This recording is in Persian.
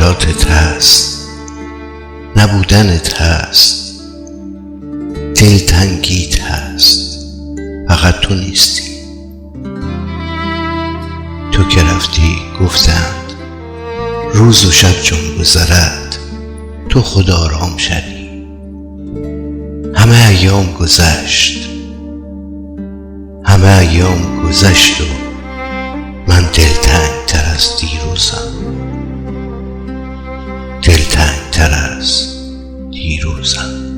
خاطراتت هست، نبودنت هست، دلتنگیت هست، فقط تو نیستی. تو که رفتی گفتند روز و شب چون گذرد تو خود آرام شدی. همه ایام گذشت، همه ایام گذشت و من دلتنگ تر از دیروزم، دلتنگ تر از دیروزم.